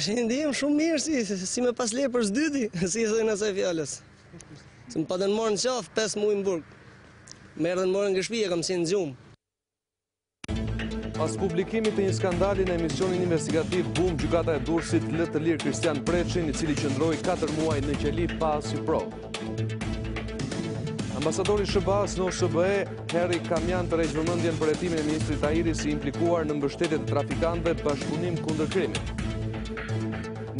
Tash ndihem shumë mirë si me pas lirë për s'dyti, si thënë asaj fjalës. Se më patën morën qafë 5 muaj në burg. Më erdhën morën nga shtëpia, kam qenë në gjumë. Pas publikimit të një skandali në emisionin investigativ Boom, gjykata e Durrësit lë të lirë Kristian Preçin, i cili qëndroi 4 muaj në qeli pa asnjë provë. Ambasadori SBA-s në OSBE, Heri Kamjan, tërheq vëmendjen për hetimin e ministrit Tahiri si implikuar në mbështetje të trafikantëve bashkëpunim kundër krimit.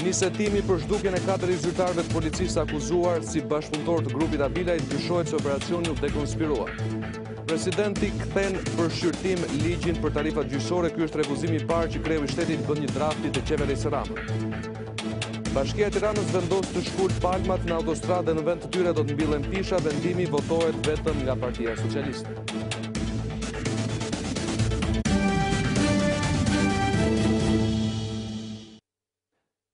Nis hetimi për zhdukjen e 4 zyrtarëve të policisë akuzuar si bashkëpunëtor të grupit Abilajt, dyshohet se operacioni u dekonspiruar. Presidenti kthen për shqyrtim ligjin për tarifat gjyqësore. Ky është refuzimi i parë që kreu i shtetit bën një drafti të qeverisë Ramës. Bashkia e Tiranës vendos të shkul palmat në autostradë dhe në vend të tyre do të mbillen pisha. Vendimi votohet vetëm nga Partia Socialiste.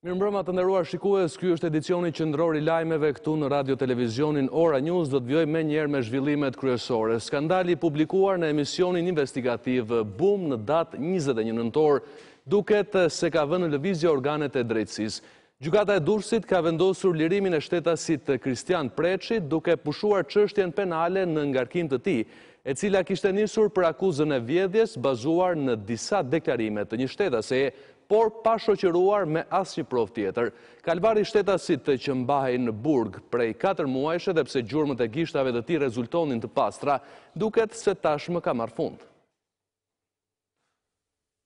Mirëmbrëma të nderuar shikues, ky është edicioni qendror i lajmeve këtu në Radio Televizionin Ora News. Do të vjoj menjëherë me zhvillimet kryesore. Skandali publikuar në emisionin investigativ Boom në datë 21 nëntor, duket se ka vënë në lëvizje organet e drejtësisë. Gjykata e Durrësit ka vendosur lirimin e shtetasit Kristian Preçit, duke pushuar çështjen penale në ngarkim të tij, e cila kishte nisur për akuzën e vjedhjes bazuar në disa deklarime të një shtetaseje, por pa shoqëruar me asnjë provë tjetër. Kalvari i shtetasit që mbahej në burg prej 4 muajsh, edhe pse gjurmët e gishtave të tij rezultonin të pastra, duket se tashmë ka marrë fund.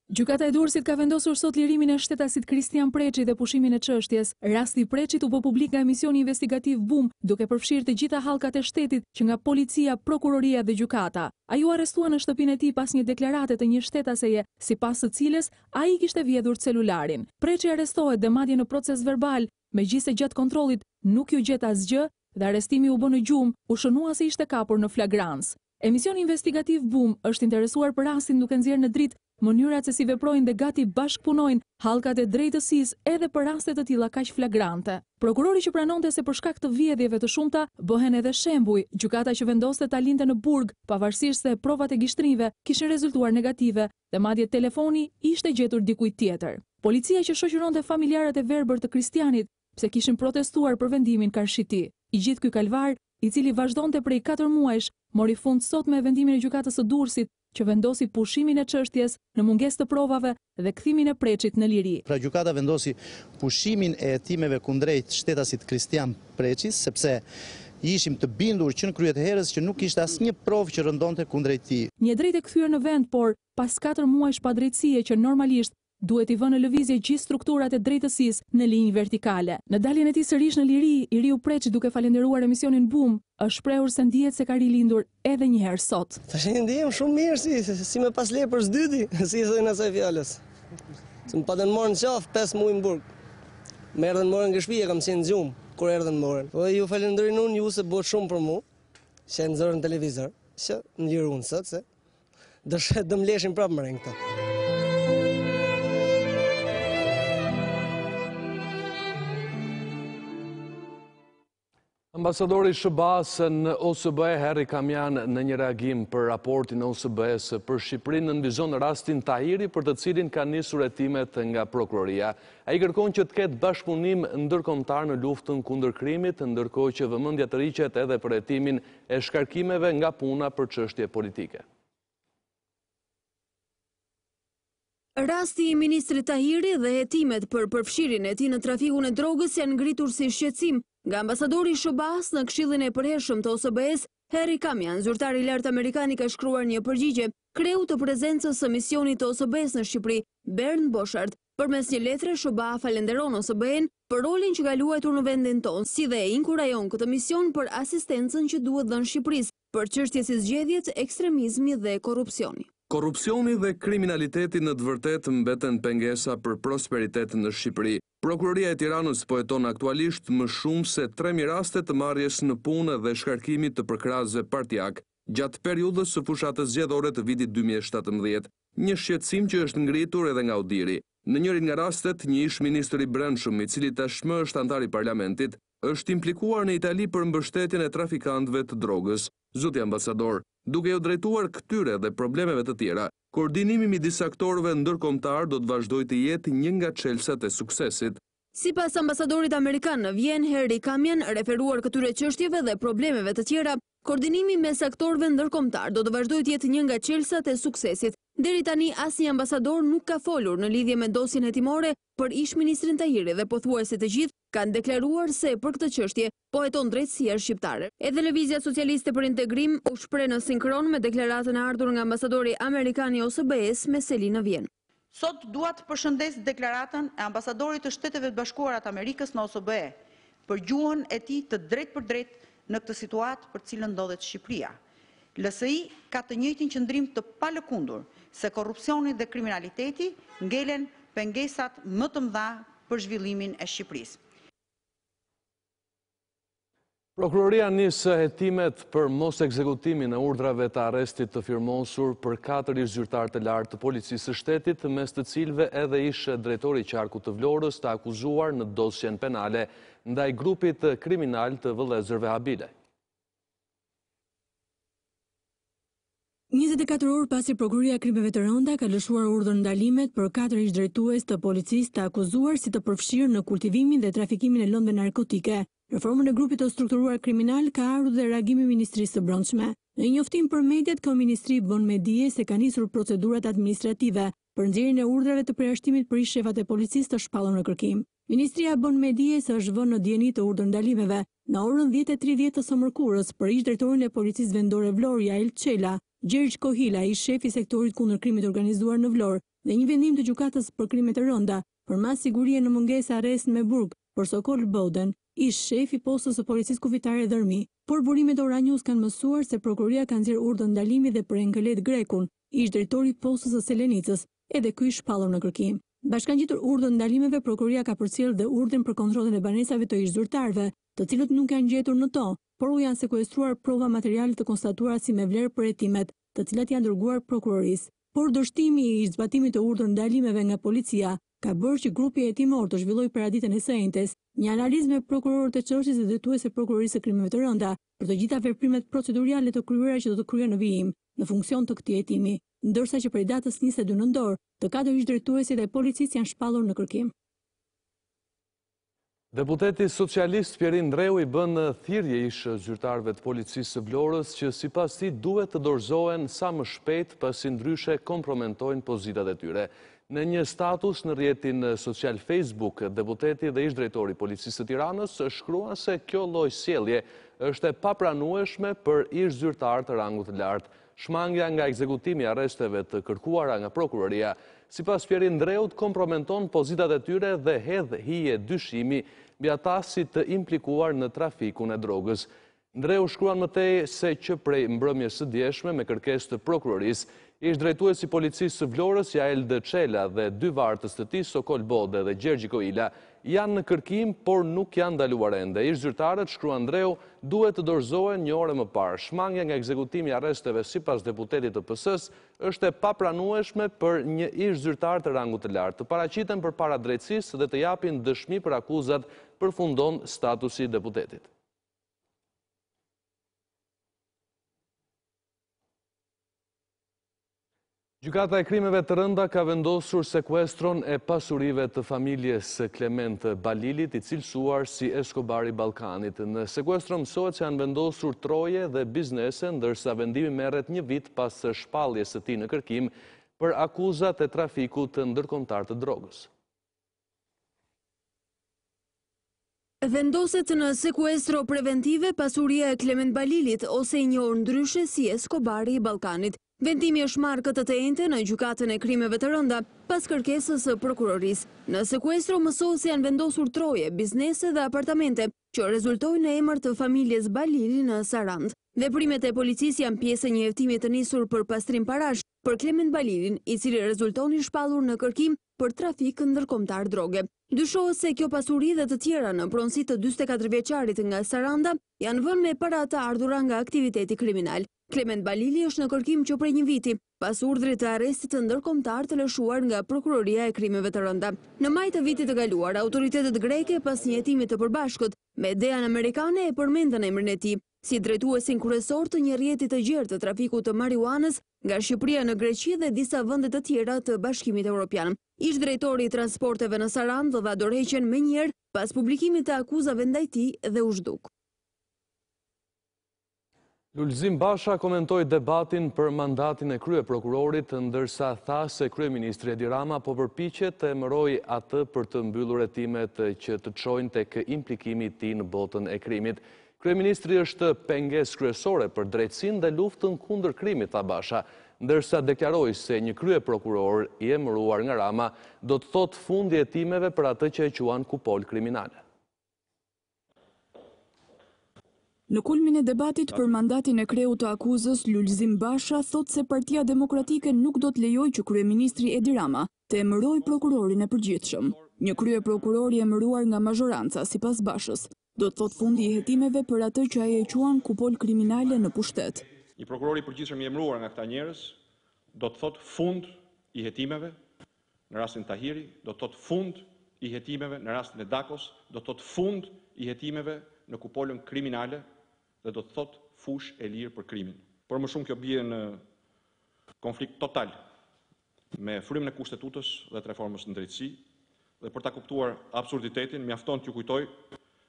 Gjykata e Durrësit ka vendosur sot lirimin e shtetasit Kristian Preçit dhe pushimin e çështjes. Rasti i Preçit u bë publik nga emisioni investigativ Boom, duke përfshirë të gjitha hallkat e shtetit që nga policia, prokuroria dhe gjykata. Ai u arrestua në shtëpinë e tij pas një deklarate të një shtetaseje, sipas së cilës ai kishte vjedhur celularin. Preçi arrestohet dhe madje në proces verbal, megjithëse gjatë kontrollit nuk ju gjet asgjë dhe arrestimi u bë në gjumë, u shënua se ishte kapur në flagrancë. Emisioni investigativ Boom është interesuar për rastin duke nxjerrë në dritë mënyrat se si veprojnë dhe gati bashkëpunojnë hallkat e drejtësisë edhe për raste të tilla kaq flagrante. Prokurori që pranonte se për shkak të vjedhjeve të shumta bëhen edhe shembuj, gjykata që vendoste ta linte në burg, pavarësisht se provat e gishtrimeve kishin rezultuar negative dhe madje telefoni ishte gjetur dikujt tjetër. Policia që shoqëronte familjarët e verbër të Kristianit pse kishin protestuar për vendimin karshiti. I gjithë ky kalvar, i cili vazhdonte prej 4 muajsh, mori fund sot me vendimin e gjykatës së Durrësit, që vendosi pushimin e çështjes në mungesë të provave dhe kthimin e Preçit në liri. Pra gjykata vendosi pushimin e hetimeve kundrejt shtetasit Kristian Preçit, sepse ishim të bindur që në kryet herës që nuk ishte asnjë provë që rëndonte kundrejt tij. Një drejtë e kthyer në vend, por pas 4 muajsh pa drejtësie që normalisht duhet i vënë në lëvizje gjithë strukturat e drejtësisë në linjë vertikale. Në daljen e tij sërish në liri, i riu Preçi, duke falendëruar emisionin Boom, është shprehur se ndihet se ka rilindur edhe një herë sot. Tash ndihem shumë mirë si me pas lirë për s'dyti, si thënë asaj fjalës. Se më patën morën qafë 5 muaj në burg. Më erdhën morën nga shtëpia, kam qenë në gjumë kur erdhën morën. Po ju falenderoj unë, ju se bëhet shumë për mua, që e nxorën televizor, që ndjerun sot se do më leshin prapë më këta. Ambasadori SBA-s në OSBE, Heri Kamjan, në një reagim për raportin e OSBE-s për Shqipërinë, nënvizon rastin Tahiri, për të cilin ka nisur hetimet nga prokuroria. Ai kërkon që të ketë bashkëpunim ndërkombëtar në luftën kundër krimit, ndërkohë që vëmendja të riqet edhe për hetimin e shkarkimeve nga puna për çështje politike. Rasti i ministrit Tahiri dhe hetimet për përfshirjen e tij në trafikun e drogës janë ngritur si shqetësim nga ambasadori i SBA-s në Këshillin e Përhershëm të OSBE-s, Heri Kamjan. Zyrtari i lartë amerikan ka shkruar një përgjigje kreu të prezencës së misionit të OSBE-s në Shqipëri, Bernd Boshart. Përmes një letre, SBA falenderon OSBE-n për rolin që ka luajtur në vendin tonë, si dhe inkurajon këtë mision për asistencën që duhet dhënë Shqipërisë për çështje si zgjedhjet, ekstremizmi dhe korrupsioni. Korrupsioni dhe kriminaliteti në të vërtetë mbeten pengesa për prosperitetin në Shqipëri. Prokuroria e Tiranës po heton aktualisht më shumë se 3.000 raste të marrjes në punë dhe shkarkimit të përkrahësve partijak gjatë periudhës së fushatës zgjedhore të vitit 2017. Një shqetësim që është ngritur edhe nga Udiri. Në njërin nga rastet, një ish ministër i brendshëm, i cili tashmë është antar i parlamentit, është implikuar në Itali për mbështetjen e trafikantëve të drogës. Zoti ambasador, duke u drejtuar këtyre dhe problemeve të tjera, Koordinimi midis aktorëve ndërkombëtar do të vazhdojë të jetë një nga çelësat e suksesit. Sipas ambasadorit amerikan në Vjen, Harry Kamien, referuar këtyre çështjeve dhe problemeve të tjera, koordinimi mes aktorëve ndërkombëtar do të vazhdojë të jetë një nga çelësat e suksesit. Deri tani asnjë ambasador nuk ka folur në lidhje me dosjen hetimore për ish-ministrin Tahiri dhe pothuajse të gjithë kanë deklaruar se për këtë çështje po heton drejtësia shqiptare. Edhe Lëvizja Socialiste për Integrim u shpreh në sinkron me deklaratën e ardhur nga ambasadori amerikan i OSBE-s me seli në Vjen. Sot dua të përshëndes deklaratën e ambasadorit të Shteteve të Bashkuara të Amerikës në OSBE për gjuhën e tij të drejtë për drejtë në këtë situatë për cilën ndodhet Shqipëria. LSI ka të njëjtin qëndrim të palëkundur se korrupsioni dhe kriminaliteti ngelen pengesat më të mëdha për zhvillimin e Shqipërisë. Prokuroria nis hetimet për mos ekzekutimin e urdhrave të arrestit të firmosur për 4 ish-zyrtar të lartë të policisë së shtetit, mes të cilëve edhe ish drejtori i qarkut të Vlorës të akuzuar në dosjen penale ndaj grupit kriminal të vëllezërve Habile. 24 orë pasi Prokuroria e Krimeve të Rënda ka lëshuar urdhër ndalimet për 4 ish-drejtues të policisë të akuzuar si të përfshirë në kultivimin dhe trafikimin e lëndëve narkotike. Në formën e grupit të strukturuar kriminal ka ardhur dhe reagimi i Ministrisë së Brendshme. Në një njoftim për mediat, Kryeministri bën me dije se ka nisur procedurat administrative për nxjerrjen e urdhrave të përjashtimit për ish-shefat e policisë të shpallur në kërkim. Ministria bën me dije se është vënë në dieni të urdhër ndalimeve në orën 10:30 të së mërkurës për ish-drejtorin e policisë vendore Vlorë Jael Çela, Gjergj Kohila, ish shefi i sektorit kundër krimit të organizuar në Vlorë, dhe një vendim të gjykatës për krime të rënda për mas sigurie në mungesë arrest me burg për Sokol Boden, ish shefi postës së policisë kufitare Dhërmi. Por burimet Ora News kanë mësuar se prokuroria ka nxjerrë urdhër ndalimi dhe për Engelet Grekun, ish drejtori i postës së Selenicës, edhe ky shpallur në kërkim. Bashkangjitur urdhër ndalimeve, prokuroria ka përcjellë dhe urdhrin për kontrollin e banesave të ish-zyrtarëve, të cilët nuk janë gjetur në to, por u janë sekuestruar prova materiale të konstatuara si me vlerë për hetimet, të cilat janë dërguar prokurorisë. Por dështimi i zbatimit të urdhër ndalimeve nga policia ka bërë që grupi hetimor të zhvillojë paraditën e së njëjtës, një analizë me prokurorët e çështjes dhe drejtues e prokurorisë së krimeve të rënda për të gjitha veprimet procedurale të kryera që do të kryen në vijim në funksion të këtij hetimi, ndërsa që prej datës 22 nëntor, të 4 ish-drejtuesit e policisë janë shpallur në kërkim. Deputeti socialist Pjerin Ndreu i bën thirrje ish-zyrtarëve të policisë së Vlorës që sipas tij duhet të dorëzohen sa më shpejt pasi ndryshe kompromentojnë pozitat e tyre. Në një status në rrjetin social Facebook, deputeti dhe ish-drejtori i policisë së Tiranës shkruan se kjo lloj sjellje është e papranueshme për ish-zyrtar të rangut të lartë. Shmangja nga ekzekutimi i arresteve të kërkuara nga prokuroria, sipas Pjerin Ndreut, kompromenton pozitat e tyre dhe hedh hije dyshimi mbi ata si të implikuar në trafikun e drogës. Ndreu shkruan mëtej se që prej mbrëmjes së djeshme me kërkesë të prokurorisë, ish-drejtuesi i policisë së Vlorës Jael Çela dhe 2 vartës të tij Sokol Bode dhe Gjergj Kohila janë në kërkim, por nuk janë ndaluar ende. Ish-zyrtarët, shkruan Ndreu, duhet të dorëzohen një orë më parë. Shmangja nga ekzekutimi i arresteve sipas deputetit të PS-s është e papranueshme për një ish-zyrtar të rangut të lartë. Të paraqiten përpara drejtësisë dhe të japin dëshmi për akuzat, përfundon statusi i deputetit. Gjykata e krimeve të rënda ka vendosur sekuestron e pasurive të familjes Klement Balilit, i cilësuar si Eskobari Ballkanit. Në sekuestro mësohet se janë vendosur troje dhe biznese, ndërsa vendimi merret një vit pas shpalljes së tij në kërkim për akuzat e trafikut të ndërkombëtar të drogës. Vendoset në sekuestro preventive pasuria e Klement Balilit, ose i njohur ndryshe si Eskobari i Ballkanit. Vendimi është marrë këtë të njëjtën në gjykatën e krimeve të rënda pas kërkesës së prokurorisë. Në sekuestro mësohet se janë vendosur troje, biznese dhe apartamente që rezultojnë në emër të familjes Balili në Sarand. Veprimet e policisë janë pjesë e një heftimi të nisur për pastrim parash për Klement Balilin, i cili rezulton i shpallur në kërkim për trafik ndërkombëtar droge. Dyshohet se kjo pasuri dhe të tjera në pronësi të 44 vjeçarit nga Saranda janë vënë me para të ardhura nga aktiviteti kriminal. Klement Balili është në kërkim që prej një viti, pas urdhrit të arrestit të ndërkombëtar të lëshuar nga Prokuroria e Krimeve të Rënda. Në maj të vitit të kaluar, autoritetet greke, pas një hetimi të përbashkët, Median amerikane e përmendën emrin e tij si drejtuesin kryesor të një rrjeti të gjerë të trafikut të marijuanës nga Shqipëria në Greqi dhe disa vende të tjera të Bashkimit Evropian. Ish drejtori i transporteve në Sarandë dha dorëheqjen menjëherë pas publikimit të akuzave ndaj tij dhe u zhduk. Lulzim Basha komentoi debatin për mandatin e kryeprokurorit, ndërsa tha se kryeministri Edi Rama po përpiqet të emërojë atë për të mbyllur hetimet që të çojnë tek implikimi i tij në botën e krimit. Kryeministri është pengesë kryesore për drejtësinë dhe luftën kundër krimit, tha Basha, ndërsa deklaroi se një kryeprokuror i emëruar nga Rama do të thotë fundi i hetimeve për atë që e quan kupol kriminale. Në kulmin e debatit për mandatin e kreut të akuzës, Lulzim Basha thot se Partia Demokratike nuk do të lejojë që kryeministri Edi Rama të emërojë prokurorin e përgjithshëm. Një kryeprokuror i emëruar nga mazhoranca, sipas Bashës, do të thot fundi i hetimeve për atë që ai e quan kupol kriminale në pushtet. Një prokuror i përgjithshëm i emëruar nga këta njerëz do të thot fund i hetimeve në rastin Tahiri, do të thot fund i hetimeve në rastin e Dakos, do të thot fund i hetimeve në kupolën kriminale dhe do të thot fush e lirë për krimin. Por më shumë kjo bie në konflikt total me frymën e kushtetutës dhe të reformës në drejtësi, dhe për ta kuptuar absurditetin, mjafton t'ju kujtoj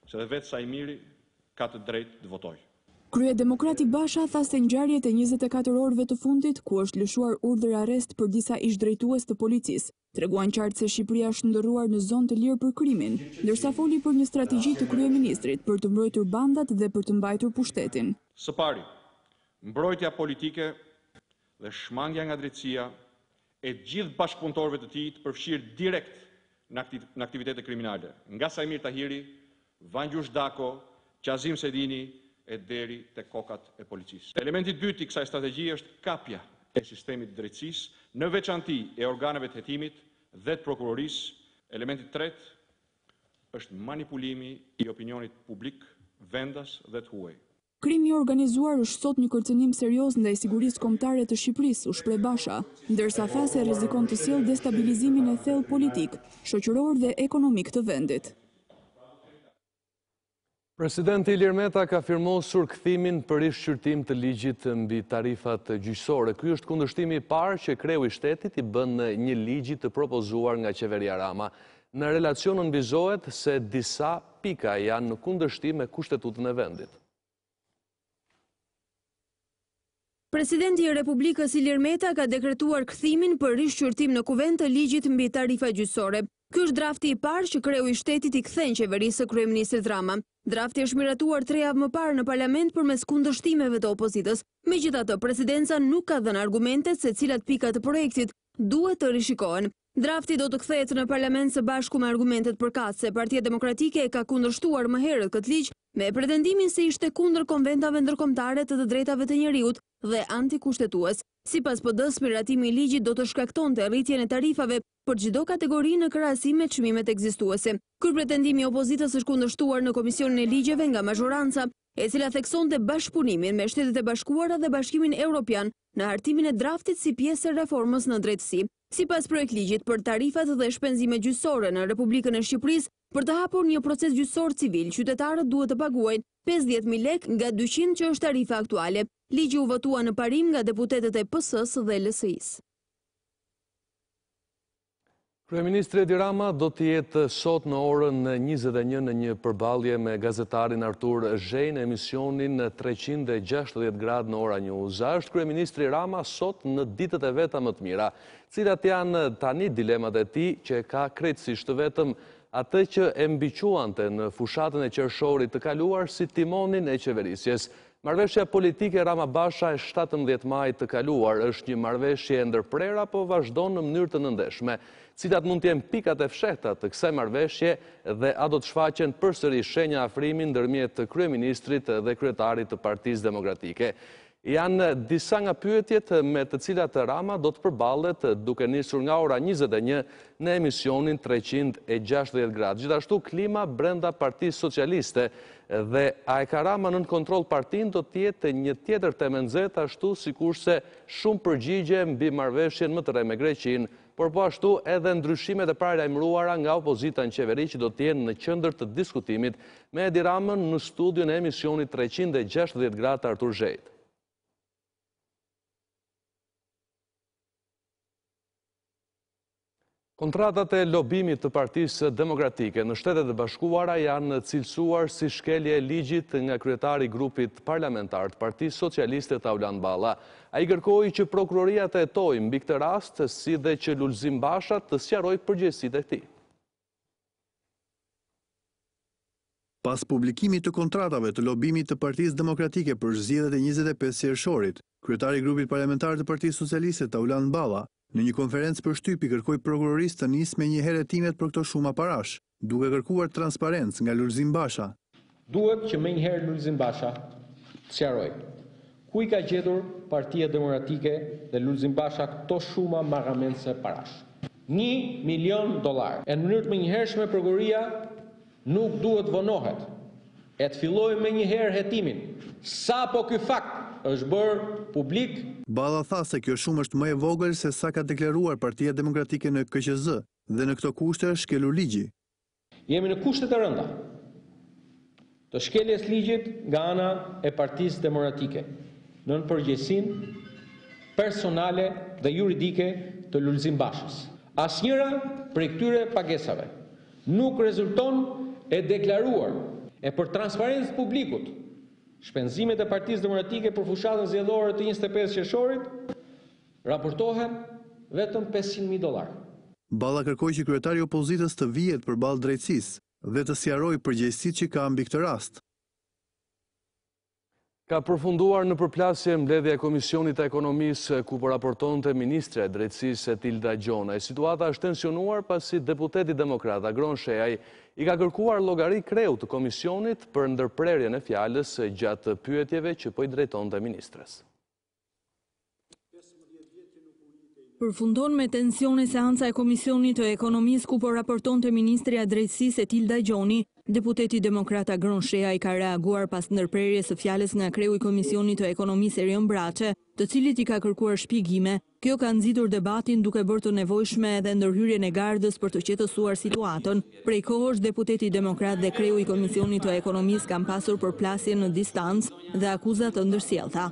se dhe vetë Sajmiri ka të drejtë të votojë. Kryedemokrati Basha tha se ngjarjet e 24 orëve të fundit, ku është lëshuar urdhër arrest për disa ish-drejtues të policisë, treguan qartë se Shqipëria është ndërruar në zonë të lirë për krimin, ndërsa foli për një strategji të kryeministrit për të mbrojtur bandat dhe për të mbajtur pushtetin. Së pari, mbrojtja politike dhe shmangja nga drejtësia e gjithë bashkëpunëtorëve të tij të përfshirë direkt në aktivitete kriminale, nga Sajmir Tahiri, Vangjush Dako, Qazim Sedini e deri te kokat e policisë. Elementi i dytë i kësaj strategjie është kapja e sistemit të drejtësisë, në veçanti e organeve të hetimit dhe të prokurorisë. Elementi i tretë është manipulimi i opinionit publik, vendas dhe të huaj. Krimi i organizuar është sot një kërcënim serioz ndaj sigurisë kombëtare të Shqipërisë, u shpreh Basha, ndërsa tha se rrezikon të sjellë destabilizimin e thellë politik, shoqëror dhe ekonomik të vendit. Presidenti Ilir Meta ka firmosur kthimin për rishqyrtim të ligjit mbi tarifat gjyqësore. Ky është kundërshtimi i parë që kreu i shtetit i bën një ligji të propozuar nga qeveria Rama. Në relacionin vizohet se disa pika janë në kundërshtim me kushtetutën e vendit. Presidenti i Republikës Ilir Meta ka dekretuar kthimin për rishqyrtim në kuvent të ligjit mbi tarifa gjyqësore. Ky është drafti i parë që kreu i shtetit i kthen qeverisë së kryeministrit Rama. Drafti është miratuar 3 javë më parë në parlament përmes kundërshtimeve të opozitës. Megjithatë, presidenca nuk ka dhënë argumente se cilat pika të projektit duhet të rishikohen. Drafti do të kthehet në parlament së bashku me argumentet përkatëse. Partia Demokratike e ka kundërshtuar më herët këtë ligj me pretendimin se ishte kundër konventave ndërkombëtare të drejtave të njerëzit dhe antikushtetues. Sipas PD-s, miratimi i ligjit do të shkaktonte rritjen e tarifave për çdo kategori në krahasim me çmimet ekzistuese. Ky pretendim i opozitës është kundërshtuar në Komisionin e Ligjeve nga mazhoranca, e cila theksonte bashkëpunimin me Shtetet e Bashkuara dhe Bashkimin Evropian në hartimin e draftit si pjesë e reformës në drejtësi. Sipas projektligjit për tarifat dhe shpenzimet gjyqësore në Republikën e Shqipërisë, për të hapur një proces gjyqësor civil, qytetarët duhet të paguajnë 50.000 lek nga 200 që është tarifa aktuale. Ligji u votua në parim nga deputetët e PS-s dhe LSI-s. Kryeministri Edi Rama do të jetë sot në orën 21 në një përballje me gazetarin Artur Zhej në emisionin 360 gradë në Ora News. Është kryeministri Rama sot në ditët e veta më të mira, cilat janë tani dilemat e tij që ka krejtësisht vetëm atë që e mbiquante në fushatën e qershorit të kaluar si timonin e qeverisjes. Marrëveshja politike Rama-Basha e 17 majit të kaluar është një marrëveshje e ndërprerë apo vazhdon në mënyrë të nëndeshme, cilat mund të jenë pikat e fshehta të kësaj marrëveshje dhe a do të shfaqen përsëri shenja afrimi ndërmjet kryeministrit dhe kryetarit të Partisë Demokratike. Janë disa nga pyetjet me të cilat Rama do të përballet duke nisur nga ora 21 në emisionin 360 gradë. Gjithashtu klima brenda Partisë Socialiste dhe a e ka Rama nën kontroll partinë do të jetë një tjetër temë nxehtë, ashtu sikurse shumë përgjigje mbi marrëveshjen më të re me Greqinë por po ashtu edhe ndryshimet e paralajmëruara nga opozita në qeveri që do të jenë në qendër të diskutimit me Edi Ramën në studion e emisionit 360 gradë Artur Zhejt. Kontratat e lobimit të Partisë Demokratike në Shtetet e Bashkuara janë cilësuar si shkelje e ligjit nga kryetari i grupit parlamentar të Partisë Socialiste Taulan Balla. Ai kërkoi që prokuroria të hetojë mbi këtë rast, si dhe që Lulzim Basha të sqarojë përgjegjësitë e tij. Pas publikimit të kontratave të lobimit të Partisë Demokratike për zgjedhjet e 25 qershorit, kryetari i grupit parlamentar të Partisë Socialiste Taulan Balla në një konferencë për shtypi kërkoi prokurorisë të nisë me një herë hetimet për këto shuma parash, duke kërkuar transparencë nga Lulzim Basha. Duhet që më njëherë Lulzim Basha të sqarojë ku i ka gjetur Partia Demokratike dhe Lulzim Basha këto shuma marramense parash. $1 milion. E në mënyrë të menjëhershme prokuroria nuk duhet vonohet e të fillojë më njëherë hetimin. Sapo ky fakt është bërë publik. Balla tha se kjo shumë është më e vogël se sa ka deklaruar Partia Demokratike në KQZ dhe në këto kushte është shkelur ligji. Jemi në kushte të rënda të shkeljes ligjit nga ana e Partisë Demokratike në përgjegjësinë personale dhe juridike të Lulzim Bashës. Asnjëra prej këtyre pagesave nuk rezulton e deklaruar e për transparencë publikut. Shpenzimet e Partisë Demokratike për fushatën zgjedhore të 25 qershorit raportohen vetëm $500.000. Balla kërkoi që kryetari i opozitës të vihet përballë drejtësisë dhe të sqarojë përgjegjësitë që ka mbi këtë rast. Ka përfunduar në përplasje mbledhja e Komisionit të Ekonomisë ku po raportonte Ministre e Drejtësisë Etilda Gjonaj. Situata është tensionuar pasi deputeti demokrat Agron Shehaj i ka kërkuar llogari kreu të komisionit për ndërprerjen e fjalës gjatë pyetjeve që po i drejtonte ministres. Përfundon me tensione seanca e Komisionit të Ekonomisë ku po raportonte Ministri e Drejtësisë Etilda Gjoni. Deputeti demokrat Agron Shehaj ka reaguar pas ndërprerjes së fjalës nga kreu i Komisionit të Ekonomisë Erion Braçe, të cilit i ka kërkuar shpjegime. Kjo ka nxitur debatin duke bërë të nevojshme edhe ndërhyrjen e gardës për të qetësuar situatën. Prej kohësh deputeti demokrat dhe kreu i Komisionit të Ekonomisë kanë pasur përplasje në distancë dhe akuza të ndërsjellta.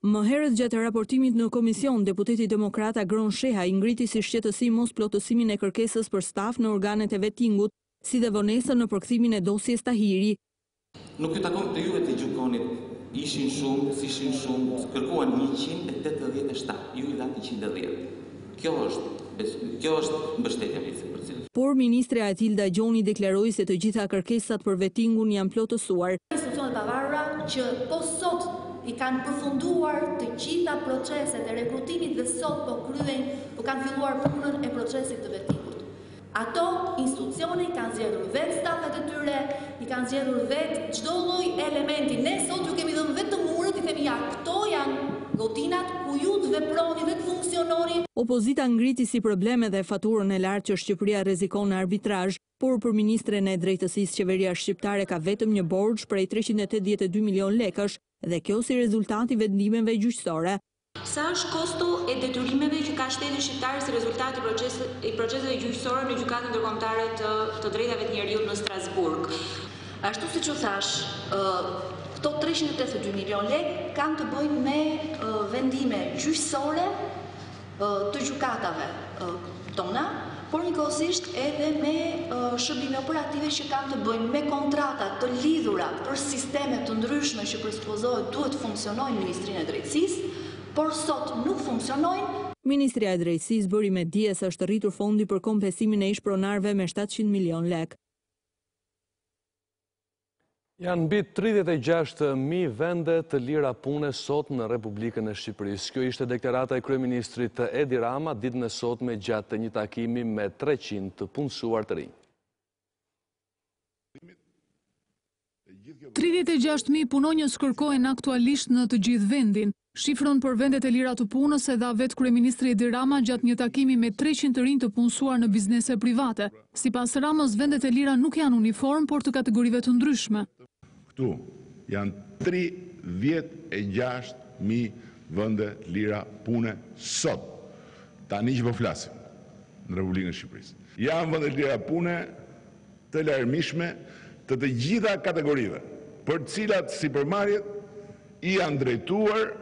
Më herët gjatë raportimit në komision, deputeti demokrat Agron Shehaj ngriti si shqetësim mos plotësimin e kërkesës për staf në organet e vetingut, si dhe vonesën në përkthimin e dosjes Tahiri. Nuk i takon të juve të gjykonit ishin shumë, kërkuan 187, ju i dhanë 110. Kjo është mbështetja vicepërsident. Por ministre Etilda Gjoni deklaroi se të gjitha kërkesat për vetingun janë plotësuar. Institucionet pavarura që po sot i kanë përfunduar të gjitha proceset e rekrutimit dhe sot po kanë filluar punën e procesit të vetimit. Ato institucione i kanë zgjedhur vetë stafet e tyre, i kanë zgjedhur vetë çdo lloj elementi. Ne sot ju kemi dhënë vetëm muret, i themi ja, këto janë godinat ku ju të veproni dhe të funksiononi. Opozita ngriti si probleme dhe faturën e lartë që Shqipëria rrezikon në arbitrazh, por për ministren e drejtësisë qeveria shqiptare ka vetëm një borxh prej 382 milion lekësh dhe kjo si rezultati vendimeve gjyqësore. Sa është kosto e detyrimeve që ka shteti shqiptar si rezultat i proceseve gjyqësore në gjykatën ndërkombëtare të drejtave të njerëzit në Strasburg? Ashtu siç u thash, këto 382 milion lekë kanë të bëjnë me vendime gjyqësore të gjykatave tona, por njëkohësisht edhe me shërbime operative që kanë të bëjnë me kontrata të lidhura për sisteme të ndryshme që presupozohet duhet të funksionojnë në Ministrinë e Drejtësisë, por sot nuk funksionojnë. Ministria e Drejtësisë bëri me dije se është rritur fondi për kompensimin e ish-pronarëve me 700 milion lekë. Janë mbi 36.000 vende të lira pune sot në Republikën e Shqipërisë. Kjo ishte deklarata e kryeministrit Edi Rama ditën e sotme gjatë një takimi me 300 të punësuar të rinj. 36.000 punonjës kërkojnë aktualisht në të gjithë vendin. Shifrën për vendet e lira të punës e dha vetë kryeministri Edi Rama gjatë një takimi me 300 të rinj të punësuar në biznese private. Sipas Ramës, vendet e lira nuk janë uniform, por të kategorive të ndryshme. Këtu janë 36.000 vende lira pune sot. Tani që po flasim në Republikën e Shqipërisë. Janë vende lira pune të larmishme të gjitha kategorive, për cilat sipërmarrjet i janë drejtuar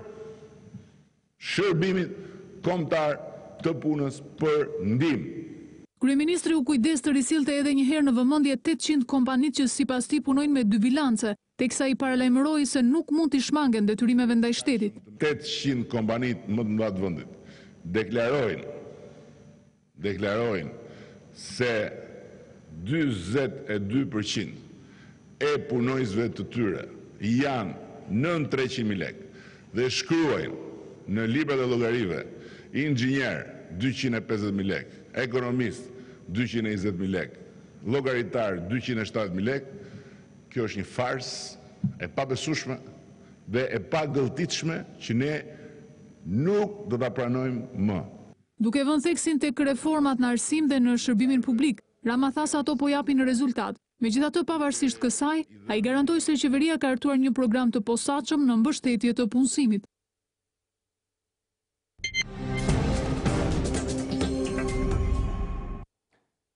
shërbimit kombëtar të punës për ndihmë. Kryeministri u kujdes të risillte edhe një herë në vëmendje 800 kompanitë që sipas tij punojnë me dy bilance, teksa i paralajmëroi se nuk mund t'i shmangen detyrimeve ndaj shtetit. 800 kompanitë më të mëdha të vendit deklarojnë se 42% e punojësve të tyre janë nën 300.000 lekë dhe shkruajnë në librat e llogarive inxhinier 250.000 lekë, ekonomist 220.000 lekë, llogaritar 270.000 lekë. Kjo është një fars e pabesueshme dhe e pagëlltitshme që ne nuk do ta pranojmë më. Duke vënë theksin tek reformat në arsim dhe në shërbimin publik, Rama tha se ato po japin rezultat. Megjithatë, pavarësisht kësaj, ai garantoi se qeveria ka hartuar një program të posaçëm në mbështetje të punësimit.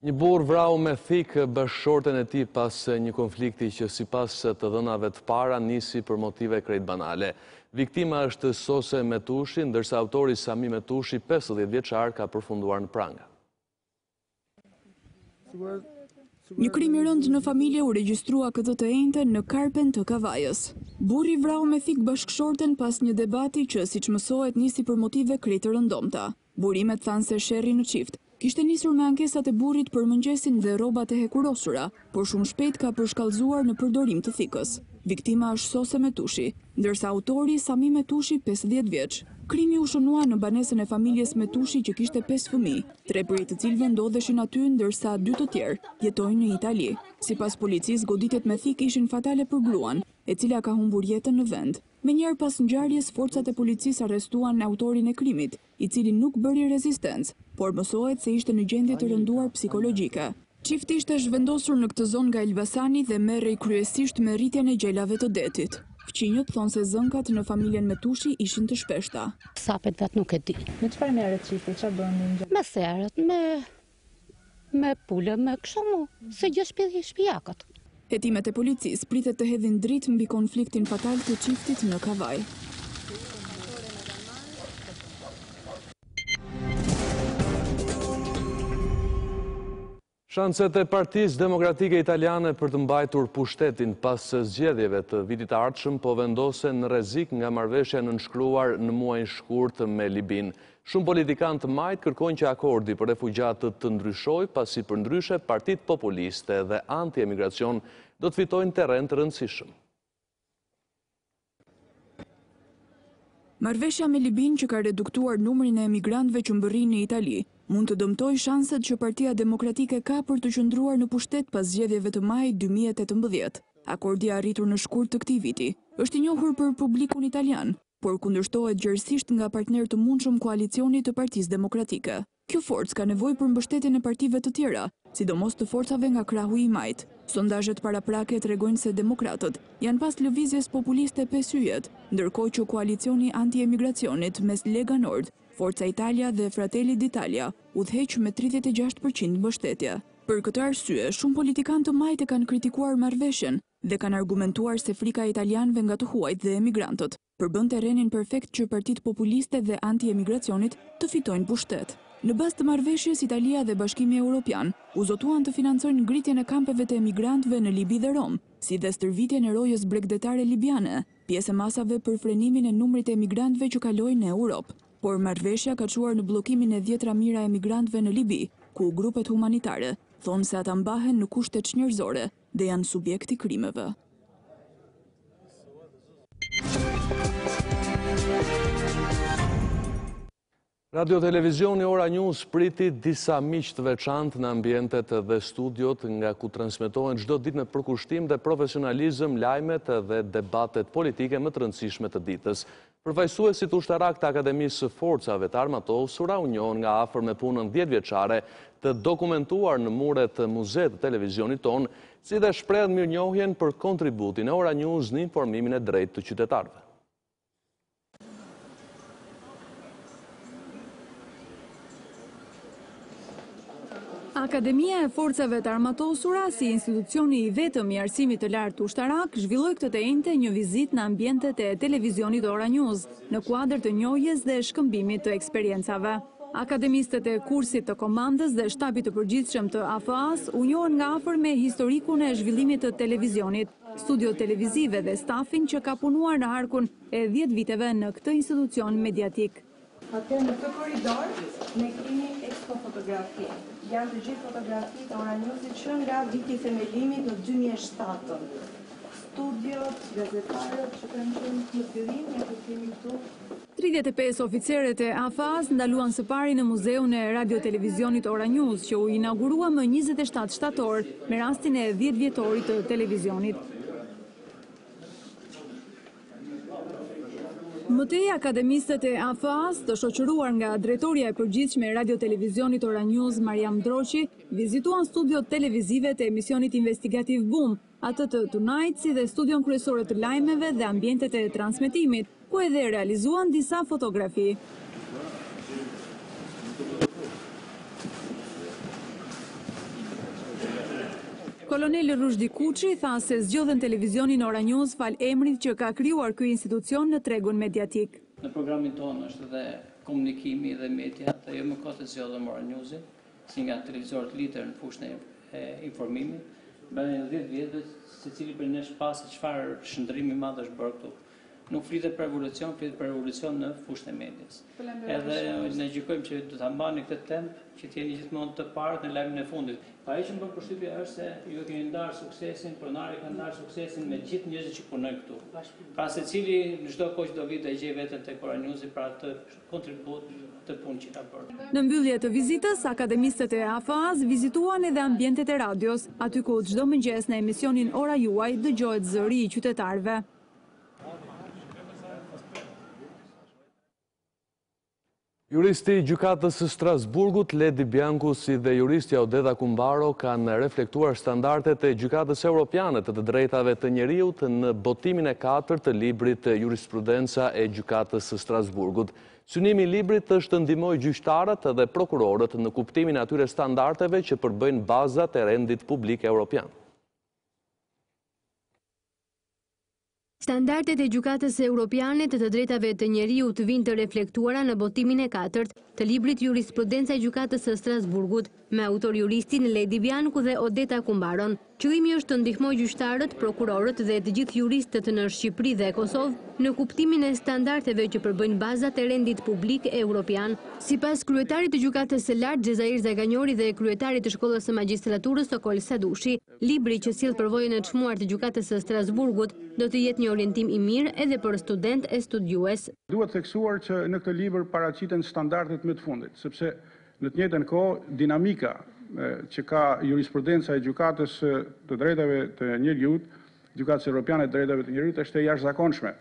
Një burr vrau me thikë bashkëshorten e tij pas një konflikti që sipas të dhënave të para nisi për motive krejt banale. Viktima është Sose Metushi, ndërsa autori Sami Metushi, 50 vjeçar, ka përfunduar në pranga. Një krim i rënd në familje u regjistrua këtë të enjte në Karpen të Kavajës. Burri vrau me thikë bashkëshorten pas një debati që, siç mësohet, nisi për motive krejt të rëndomta. Burimet thanë se sherrri në çift kishte nisur me ankesat e burrit për mëngjesin dhe rrobat e hekurosura, por shumë shpejt ka përshkallëzuar në përdorim të thikës. Viktima është Sose Metushi, ndërsa autori Sami Metushi, 50 vjeç. Krimi u shënua në banesën e familjes Metushi që kishte 5 fëmijë, 3 prej të cilëve ndodheshin aty, ndërsa 2 të tjerë jetojnë në Itali. Sipas policisë, goditjet me thikë ishin fatale për gruan, e cila ka humbur jetën në vend. Menjëherë pas ngjarjes, forcat e policisë arrestuan autorin e krimit, i cili nuk bëri rezistencë, por mësohet se ishte në gjendje të rënduar psikologjike. Çifti ishte zhvendosur në këtë zonë nga Elbasani dhe merrej kryesisht me rritjen e gjelave të detit. Fqinjët thonë se zënkat në familjen Metushi ishin të shpeshta. Sapet vetë nuk e di. Me çfarë merret çifti? Çfarë bën në gjë? Me serët, me pulë, me kështu, se gjë shtëpiakët. Hetimet e policisë pritet të hedhin dritë mbi konfliktin fatal të çiftit në Kavaj. Shanset e Partisë Demokratike Italiane për të mbajtur pushtetin pas zgjedhjeve të vitit ardhshëm po vendosen në rrezik nga marrëveshja nënshkruar në muajin shkurt me Libin. Shumë politikanë të majt kërkojnë që akordi për refugjatët të ndryshojë, pasi përndryshe partitë populiste dhe anti-emigracion do të fitojnë terren të rëndësishëm. Marrëveshja me Libin, që ka reduktuar numrin e emigrantëve që mbërrin në Itali, mund të dëmtoj shanset që Partia Demokratike ka për të qëndruar në pushtet pas zgjedhjeve të majit 2018. Akordi arritur në shkurt të këtij viti është i njohur për publikun italian, por kundërshtohet gjerësisht nga partner të mundshëm koalicionit të Partisë Demokratike. Kjo forcë ka nevojë për mbështetjen e partive të tjera, sidomos të forcave nga krahu i majt. Sondazhet paraprake tregojnë se demokratët janë pas lëvizjes populiste pesyjet, ndërkohë që koalicioni anti-emigracionit mes Lega Nord, Forca Italia dhe Fratelli d'Italia udhëheq me 36% mbështetje. Për këtë arsye, shumë politikanë të majtë kanë kritikuar marrëveshjen dhe kanë argumentuar se frika e italianëve nga të huajt dhe emigrantët përbën terrenin perfekt që partitë populiste dhe anti-emigracionit të fitojnë pushtet. Në bazë të marrëveshjes, Italia dhe Bashkimi Evropian u zotuan të financojnë ngritjen e kampeve të emigrantëve në Libi dhe Rom, si dhe stërvitjen e rojës bregdetare libiane, pjesë e masave për frenimin e numrit të emigrantëve që kalojnë në Europë. Por marrëveshja ka çuar në bllokimin e 10 mijëra emigrantëve në Libi, ku grupet humanitare thonë se ata mbahen në kushte çnjerëzore dhe janë subjekti krimeve. Radio Televizioni Ora News priti disa miq të veçantë në ambientet dhe studiot nga ku transmetohen çdo ditë me përkushtim dhe profesionalizëm lajmet dhe debatet politike më të rëndësishme të ditës. Përfaqësuesit ushtarak të Akademisë së Forcave të Armatosura u njohën nga afër me punën 10 vjeçare të dokumentuar në muret të Muzeut të Televizionit ton, si dhe shpreh mirënjohjen për kontributin e Ora News në informimin e drejtë të qytetarëve. Akademia e Forcave të Armatosura, si institucioni i vetëm i arsimit të lartë ushtarak, zhvilloi këtë të enjte një vizitë në ambientet e televizionit Ora News, në kuadër të njohjes dhe shkëmbimit të eksperiencave. Akademistët e kursit të komandës dhe shtabit të përgjithshëm të AFA-s u njohën nga afër me historikun e zhvillimit të televizionit, studio televizive dhe stafin që ka punuar në harkun e 10 viteve në këtë institucion mediatik. Atëherë në këtë korridor ne kemi ekspofotografi. Janë të gjithë fotografitë Ora Newsit që nga viti i themelimit në 2007. Studiot, gazetarët që kanë qenë në fillim, ne kemi këtu. 35 oficerët e AFA-s ndaluan së pari në Muzeun e Radio-Televizionit Ora News, që u inaugurua më 27 shtator me rastin e 10 vjetorit të televizionit. Mëtej akademistët e AFA-s, të shoqëruar nga drejtoria e përgjithshme e Radio-Televizionit Ora News, Mariam Droqi, vizituan studiot televizive të emisionit investigativ Boom, atë të Tonight, si dhe studion kryesore të lajmeve dhe ambientet e transmetimit, ku edhe realizuan disa fotografi. Kolonel Rushdi Kuçi tha se zgjodhen televizionin Ora News fal emrit që ka krijuar ky institucion në tregun mediatik. Në programin tonë është edhe komunikimi dhe media, dhe jo më kote zgjodhëm Ora Newsin, si nga televizorët liter në fushën e informimit, bëjnë 10 vjetëve se cili për nesh pasë çfarë shëndrimi madh është bërë këtu. Nuk flitet për revolucion, flitet për revolucion në fushën e medias. Edhe ne gjykojmë që do ta mbani këtë temp që të jeni gjithmonë të parët në lajmin e fundit. Ajo që më bën përshtypje është se ju keni ndarë suksesin, pronari ka ndarë suksesin me gjithë njerëzit që punojnë këtu. Pra secili në çdo kohë që do vi të gjej veten tek Ora News për atë kontribut të punë që ka bërë. Në mbyllje të vizitës, akademistët e AFA-s vizituan edhe ambientet e radios, aty ku çdo mëngjes në emisionin Ora Juaj dëgjohet zëri i qytetarëve. Juristi i Gjykatës së Strasburgut, Ledi Biancu, si dhe juristja Odeda Kumbaro kanë reflektuar standardet e Gjykatës Europiane të drejtave të njeriut në botimin e 4 të librit Jurisprudenca e Gjykatës së Strasburgut. Synimi i librit është ndihmoj gjyqtarët dhe prokurorët në kuptimin e atyre standardeve që përbëjnë bazat e rendit publik europian. Standardet e Gjykatës Europiane të drejtave të njeriut vijnë të reflektuara në botimin e 4 të librit Jurisprudenca e Gjykatës së Strasburgut, me autor juristin Ledi Biancu dhe Odeta Kumbaron. Qëllimi është të ndihmojë gjyqtarët, prokurorët dhe të gjithë juristët në Shqipëri dhe Kosovë në kuptimin e standardeve që përbëjnë bazat e rendit publik europian. Sipas kryetarit të Gjykatës së Lartë Xhezair Zaganjori dhe kryetarit të Shkollës së Magjistraturës Sokol Sadushi, libri që sill përvojën e çmuar të Gjykatës së Strasburgut do të jetë një orientim i mirë edhe për student e studiues. Duhet theksuar që në këtë libër paraqiten standardet më të fundit, sepse në të njëjtën kohë dinamika që ka jurisprudenca e Gjykatës të drejtave të njeriut, Gjykatës Europiane të drejtave të njeriut është e jashtëzakonshme.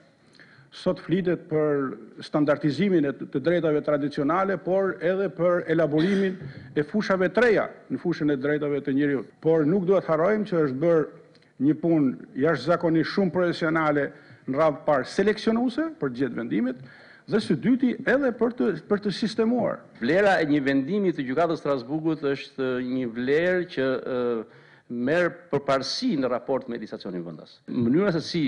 Sot flitet për standardizimin e të drejtave tradicionale, por edhe për elaborimin e fushave të reja në fushën e drejtave të njeriut. Por nuk duhet harrojmë që është bërë një punë jashtëzakonisht shumë profesionale në radhë parë seleksionuese për të gjetur vendimet, dhe së dyti edhe për të sistemuar. Vlera e një vendimi të Gjykatës Strasburgut është një vlerë që merr përparësi në raport me legislacionin vendas. Mënyra se si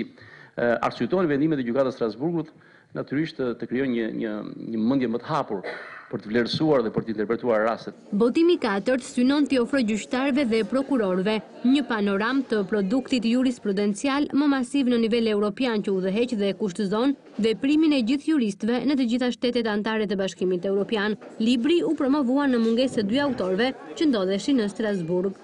arsyetojnë vendimet e Gjykatës Strasburgut natyrisht të krijojnë një mendje më të hapur për të vlerësuar dhe për të interpretuar rastet. Botimi 4 synon t'i ofrojë gjyqtarëve dhe prokurorëve një panoram të produktit jurisprudencial më masiv në nivel europian që udhëheq dhe kushtëzon veprimin e gjithë juristëve në të gjitha shtetet anëtare të Bashkimit Evropian. Libri u promovua në mungesë së 2 autorëve që ndodheshin në Strasburg.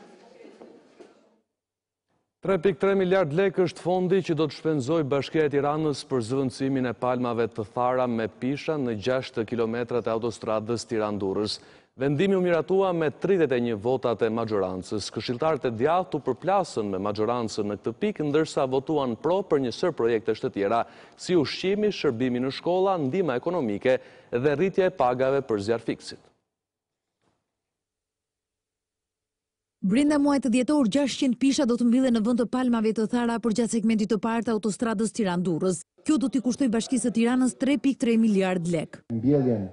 3.3 miliard lekë është fondi që do të shpenzoj Bashkia e Tiranës për zëvendësimin e palmave të thara me pisha në 6 kilometrat e autostradës Tiranë-Durrës. Vendimi u miratua me 31 votat e majorancës. Këshilltarët e djathtë u përplasën me majorancën në këtë pikë, ndërsa votuan pro për një sër projektesh të tjera, si ushqimi, shërbimi në shkolla, ndihma ekonomike dhe rritja e pagave për zjarfiksit. Brenda muajit të dhjetor, 600 pisha do të mbillen në vend të palmave të thara për gjatë segmentit të parë të autostradës Tiranë-Durrës. Kjo do t'i kushtoj Bashkisë së Tiranës 3.3 miliard lekë. Mbjelljen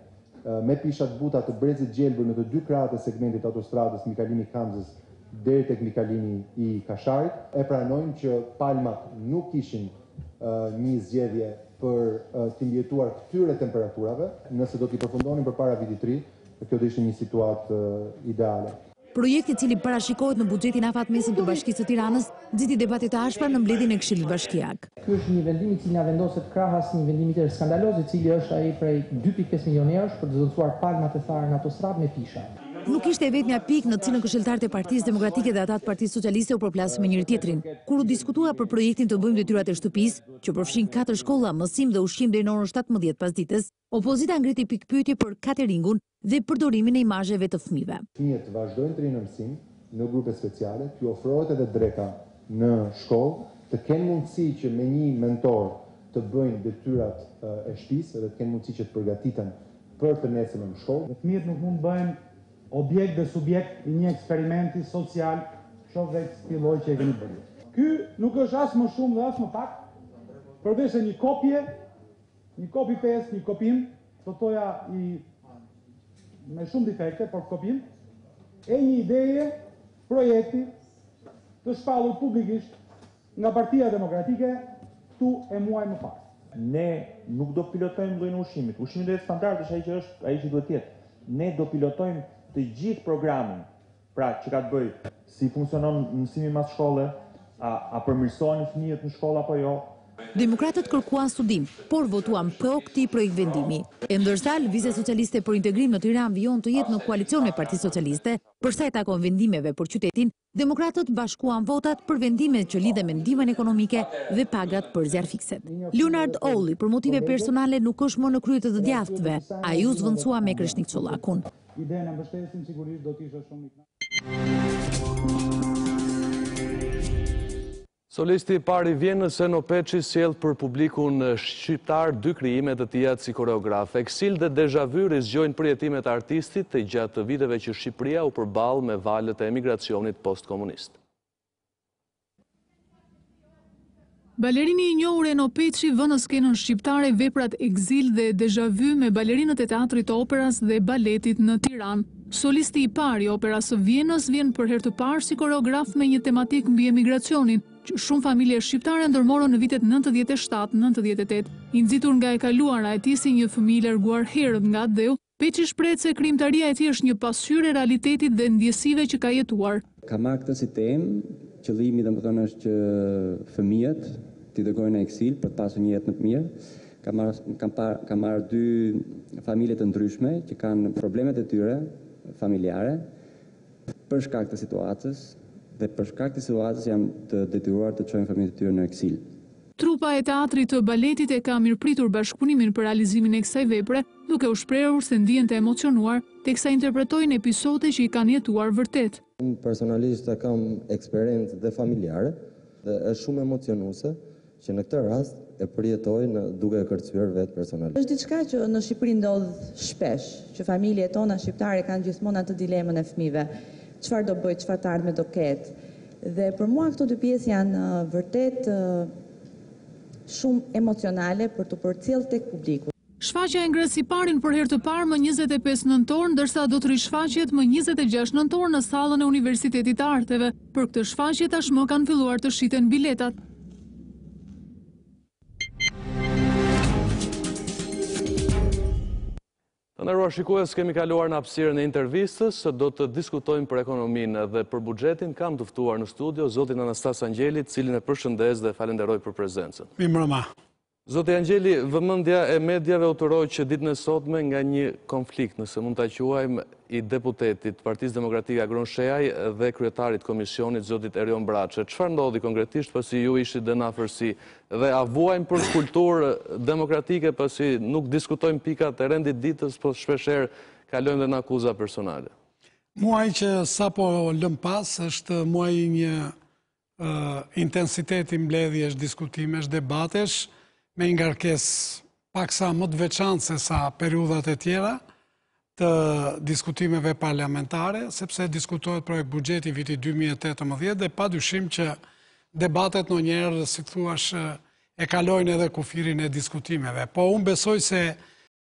me pisha të buta të brezit gjelbër në të dy krahët e segmentit autostradës Mikalimi Kamzës deri tek Mikalimi i Kasharit, e pranojmë që palmat nuk kishin një zgjedhje për të mbjetuar këtyre temperaturave. Nëse do t'i përfundonin përpara vitit të ri, kjo do ishte një situatë ideale. Projekti i cili parashikohet në buxhetin afatmesëm të Bashkisë së Tiranës nxiti debate të ashpra në mbledhjen e Këshillit Bashkiak. Ky është një vendim i cili na vendoset krahas një vendimi tjetër skandaloz, i cili është ai prej 2.5 milionë eurosh për të zëvendësuar palmat e thara në autostradë me pisha. Nuk ishte e vetmja pikë në cilën këshilltarët e Partisë Demokratike dhe ata të Partisë Socialiste u përplasën me njëri tjetrin, kur u diskutua për projektin të bëjmë detyrat e shtëpisë, që përfshin 4 shkolla, mësim dhe ushqim deri në orën 17 pasdites. Opozita ngriti pikpyetje për cateringun dhe përdorimin e imazheve të fëmijëve. Fëmijët vazhdojnë të rinë në mësim në grupe speciale, t'ju ofrohet edhe dreka në shkollë, të kenë mundësi që me një mentor të bëjnë detyrat e shtëpisë dhe të kenë mundësi që të përgatiten për të nesërmen në shkollë. Fëmijët nuk mund bëjnë objekt dhe subjekt i një eksperimenti social, shoh dhe këtij lloji që e keni bërë. Ky nuk është as më shumë dhe as më pak, përveç se një kopje, një copy-paste, një kopim, thotoja me shumë defekte, por kopim, e një ideje, projekti, të shpallur publikisht nga Partia Demokratike, këtu e muaj më parë. Ne nuk do pilotojmë llojin e ushqimit. Ushqimi duhet standard është ai që duhet jetë. Ne do pilotojmë të gjithë programin, pra që ka të bëjë si funksionon mësimi mas shkolle, a përmirësohen fëmijët në shkolla apo jo. Demokratët kërkuan studim, por votuan pro këtij projekt vendimi. E ndërsa Lëvizja Socialiste për Integrim në Tiranë vijon të jetë në koalicion me Partisë Socialiste, për sa i takon vendimeve për qytetin, demokratët bashkuan votat për vendimet që lidhen me ndihmën ekonomike dhe pagat për zjarfikset. Leonard Olli, për motive personale, nuk është më në krye të djathtëve, ai u zvendësua me Kreshnik Çollakun. Idenë e mbështesim sigurisht do të ishte shumë Solisti i parë i Vjenës Eno Peçi sjell për publikun shqiptar 2 krijime të tija si koreograf. Eksil dhe Deja Vu rizgjojnë përjetimet e artistit të gjatë viteve që Shqipëria u përball me valët e emigracionit postkomunist. Balerini i njohur Eno Peçi vën në skenën shqiptare veprat Eksil dhe Deja Vu me balerinët e teatrit të operas dhe baletit në Tiranë. Solisti i parë i operas së Vjenës vjen për herë të parë si koreograf me një tematik mbi emigracionin, që shumë familje shqiptare ndërmorën në vitet 97-98. I nxitur nga e kaluara e tij si një fëmijë larguar herët nga dheu, Peçi shpreh se krijimtaria e tij është një pasqyrë e realitetit dhe ndjesive që ka jetuar. Ka marrë këtë si temë, qëllimi domethënë është që fëmijët t'i dërgojnë në eksil për të pasur një jetë më të mirë. Ka marrë 2 familje të ndryshme që kanë problemet e tyre familjare për shkak të situatës dhe për shkak të situatës janë të detyruar të çojnë familjet e tyre në eksil. Trupa e teatrit të baletit e ka mirëpritur bashkëpunimin për realizimin e kësaj vepre, duke u shprehur se ndihen të emocionuar teksa interpretojnë episode që i kanë jetuar vërtet. Unë personalisht kam eksperiencë dhe familjare dhe është shumë emocionuese që në këtë rast e përjetoj duke e kërcyer vetë personalisht. Është diçka që në Shqipëri ndodh shpesh, që familjet tona shqiptare kanë gjithmonë atë dilemën e fëmijëve. Çfarë do bëj, çfarë të ardhme do ketë? Dhe për mua këto 2 pjesë janë vërtet shumë emocionale për të përcjellë tek publiku. Shfaqja e ngres parin për herë të parë më 25 nëntor, ndërsa do të rishfaqet më 26 nëntor në sallën e Universitetit të Arteve. Për këtë shfaqje tashmë kanë filluar të shiten biletat. Të nderuar shikues, kemi kaluar në hapësirën e intervistës, do të diskutojmë për ekonominë dhe për buxhetin. Kam të ftuar në studio zotin Anastas Angjeli, cilin e përshëndes dhe falenderoj për prezencën. Mirëmbrëma. Zoti Angjeli, vëmendja e mediave utëroi që ditën e sotme nga një konflikt, nëse mund ta quajmë, i deputetit Partisë Demokratike Agron Shejaj dhe kryetarit komisionit zotit Erion Braçe. Çfarë ndodhi konkretisht pasi ju ishit dhe në afërsi dhe a vuajmë për kulturë demokratike pasi nuk diskutojmë pikat e rendit ditës, po shpeshherë kalojmë dhe në akuza personale? Muaj që sa po lëm pas është muaj një intensiteti mbledhjesh, diskutimesh, debatesh me ngarkes paksa më të veçantë se sa periudhat e tjera të diskutimeve parlamentare, sepse diskutohet projekt buxheti viti 2018 dhe pa dyshim që debatet në njerë, si thuash, e kalojnë edhe kufirin e diskutimeve. Po unë besoj se